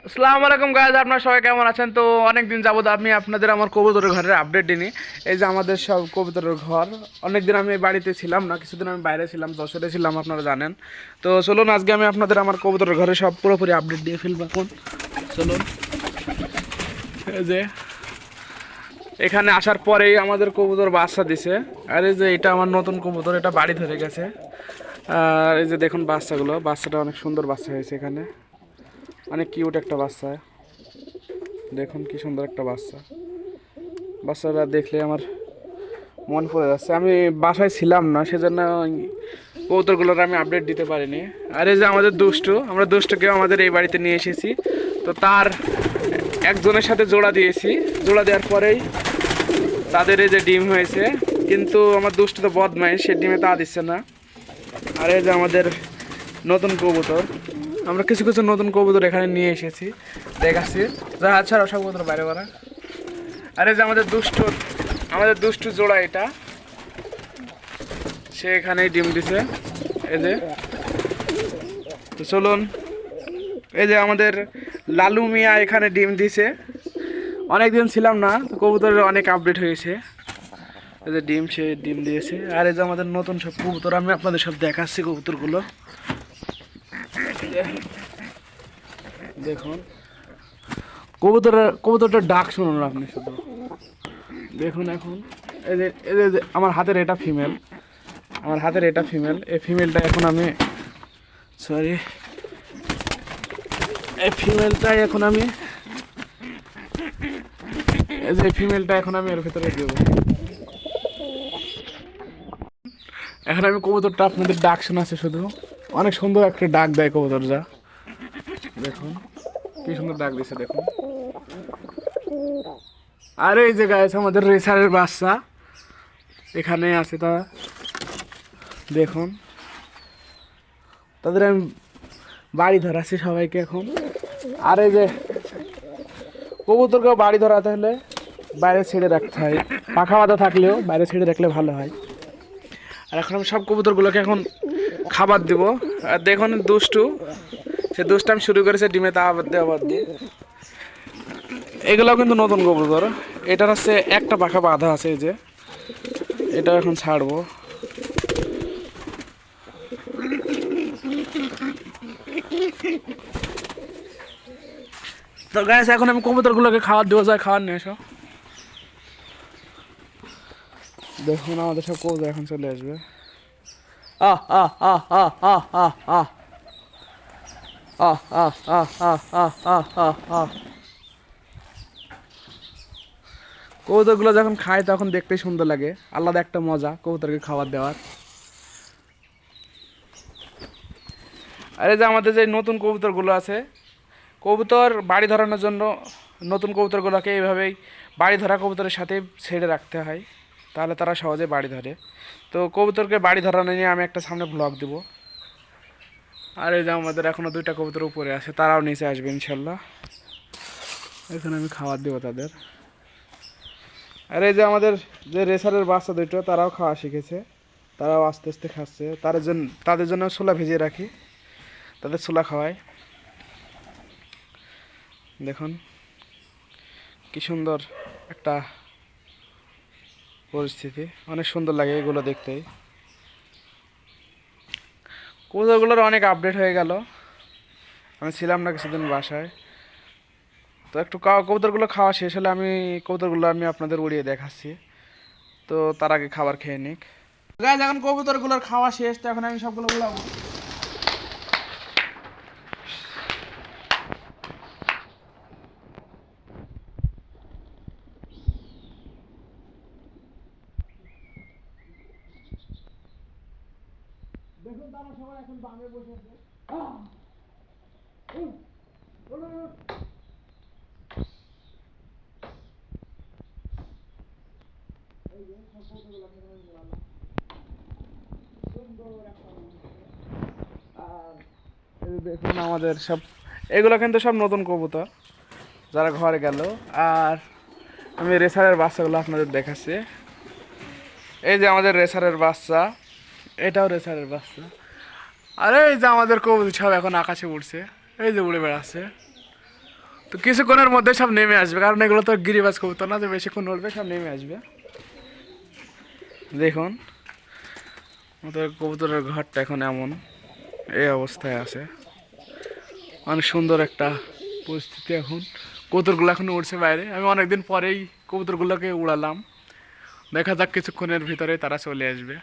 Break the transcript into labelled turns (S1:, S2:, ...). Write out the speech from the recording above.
S1: আসসালামু আলাইকুম গাইজ, আপনারা সবাই কেমন আছেন? তো অনেক দিন যাবত আমি আপনাদের আমার কবুতরের ঘরের আপডেট দিইনি। এই যে আমাদের সব কবুতরের ঘর, অনেক দিন আমি বাড়িতে ছিলাম না, কিছুদিন আমি বাইরে ছিলাম, যশোরে ছিলাম, আপনারা জানেন। তো চলুন আজকে আমি আপনাদের আমার কবুতরের ঘরে সব পুরোপুরি আপডেট দিয়ে ফেলবো। এখন চলুন, এই যে এখানে আসার পরেই আমাদের কবুতর বাচ্চা দিছে। আর এই যে এটা আমার নতুন কবুতর, এটা বাড়ি ধরে গেছে। আর এই যে দেখুন বাচ্চাটা অনেক সুন্দর বাচ্চা হয়েছে, এখানে অনেক কিউট একটা বাচ্চা। দেখুন কি সুন্দর একটা বাচ্চাটা দেখলে আমার মন পড়ে যাচ্ছে। আমি বাসায় ছিলাম না, সেজন্য কবুতরগুলোর আমি আপডেট দিতে পারিনি। আর এই যে আমাদের আমরা দুষ্টুকেও আমাদের এই বাড়িতে নিয়ে এসেছি। তো তার একজনের সাথে জোড়া দিয়েছি, জোড়া দেওয়ার পরেই তাদের এই যে ডিম হয়েছে। কিন্তু আমার দুষ্টু তো বদমাইশ, সে ডিমে তা দিচ্ছে না। আর এই যে আমাদের নতুন কবুতর, আমরা কিছু কিছু নতুন কবুতর এখানে নিয়ে এসেছি, দেখাচ্ছি। যা আচ্ছা সব কবুতর বাইরে করা। আর এই যে আমাদের দুষ্টু জোড়া, এটা সে এখানেই ডিম দিছে। এই যে, তো চলুন, এই যে আমাদের লালু মিয়া এখানে ডিম দিছে। অনেকদিন ছিলাম না, তো কবুতরের অনেক আপডেট হয়েছে। এই যে সে ডিম দিয়েছে। আর এই যে আমাদের নতুন সব কবুতর, আমি আপনাদের সব দেখাচ্ছি কবুতরগুলো। দেখুন কবুতরটার ডাক শুনুন আপনি শুধু দেখুন। এখন এই যে আমার হাতের এটা ফিমেল, এই ফিমেলটা এখন আমি এর ভিতরে দেবো। এখন আমি কবুতরটা আপনাদের ডাক শোনাচ্ছি শুধু। অনেক সুন্দর একটা ডাক দেয় কবুতর, যা দেখুন কি সুন্দর ডাক দিছে, দেখুন। আর এই যে গাইস আমাদের রেসারের বাচ্চা এখানে আছে, তা দেখুন। তাদের আমি বাড়ি ধরাচ্ছি সবাইকে এখন। আর এই যে কবুতরকেও বাড়ি ধরাতে হলে বাইরে ছেড়ে রাখতে হয়, পাখা বাঁধা থাকলেও বাইরে ছেড়ে রাখলে ভালো হয়। আর এখন আমি সব কবুতরগুলোকে এখন খাবার দেব। আর দেখুন সে দুষ্টামি শুরু করেছে ডিমে তা দেওয়ার দিয়ে। এগুলো কিন্তু নতুন কবুতর, এটার হচ্ছে একটা পাখা বাঁধা আছে, এই যে এটা এখন ছাড়বো। তো গাইস এখন আমি কবুতরগুলোকে খাবার দেবো, যায় খাবার নিয়ে এসো। দেখুন আমাদের সব কবুতর এখন চলে আসবে। আহ আহ আহ আহ আহ আহ আহ আহ আহ আহ আহ আহ আহ আহ আহ কবুতরগুলো যখন খায় তখন দেখতেই সুন্দর লাগে, আলাদা একটা মজা কবুতরকে খাবার দেওয়ার। আর এই যে আমাদের যে নতুন কবুতরগুলো আছে, কবুতর বাড়ি ধরানোর জন্য নতুন কবুতরগুলোকে এইভাবেই বাড়ি ধরা কবুতরের সাথে ছেড়ে রাখতে হয়, তাহলে তারা সহজে বাড়ি ধরে। তো কবুতরকে বাড়ি ধরানো নিয়ে আমি একটা সামনে ব্লগ দেব। আর এই যে আমাদের এখনও দুইটা কবুতর উপরে আছে, তারাও নিচে আসবে ইনশাল্লাহ। এখানে আমি খাবার দেবো তাদের। আর এই যে আমাদের যে রেসারের বাচ্চা দুটো, তারাও খাওয়া শিখেছে, তারাও আস্তে আস্তে খাচ্ছে। তাদের জন্য ছোলা ভিজিয়ে রাখি, তাদের ছোলা খাওয়াই। দেখুন কি সুন্দর একটা পরিস্থিতি, অনেক সুন্দর লাগে এগুলো দেখতেই। কবুতরগুলোর অনেক আপডেট হয়ে গেল, আমি ছিলাম না কিছুদিন বাসায়। তো একটু কবুতরগুলো খাওয়া শেষ হলে কবুতরগুলো আমি আপনাদের উড়িয়ে দেখাচ্ছি। তো তার আগে খাবার খেয়ে নিক। গাইস এখন কবুতরগুলোর খাওয়া শেষ, তো এখন আমি সবগুলো উড়াবো। দেখুন তারা সবাই এখন বামে বসে আছে। দেখুন আমাদের সব এগুলো কিন্তু সব নতুন কবুতর যারা ঘরে গেল। আর আমি রেসারের বাচ্চাগুলো আপনাদের দেখাচ্ছি। এই যে আমাদের রেসারের বাচ্চা, এটাও রেসারের বাচ্চা। আর এই যে আমাদের কবুতর সব এখন আকাশে উড়ছে, এই যে উড়ে বেড়াচ্ছে। তো কিছুক্ষণের মধ্যে সব নেমে আসবে, কারণ এগুলো তো গিরিবাজ কবুতর না যে বেশিক্ষণ উঠবে, সব নেমে আসবে। দেখুন আমাদের কবুতরের ঘরটা এখন এমন এই অবস্থায় আছে, অনেক সুন্দর একটা পরিস্থিতি। এখন কবুতরগুলো এখন উঠছে বাইরে, আমি অনেকদিন পরেই কবুতরগুলোকে উড়ালাম, দেখা যাক কিছুক্ষণের ভিতরে তারা চলে আসবে।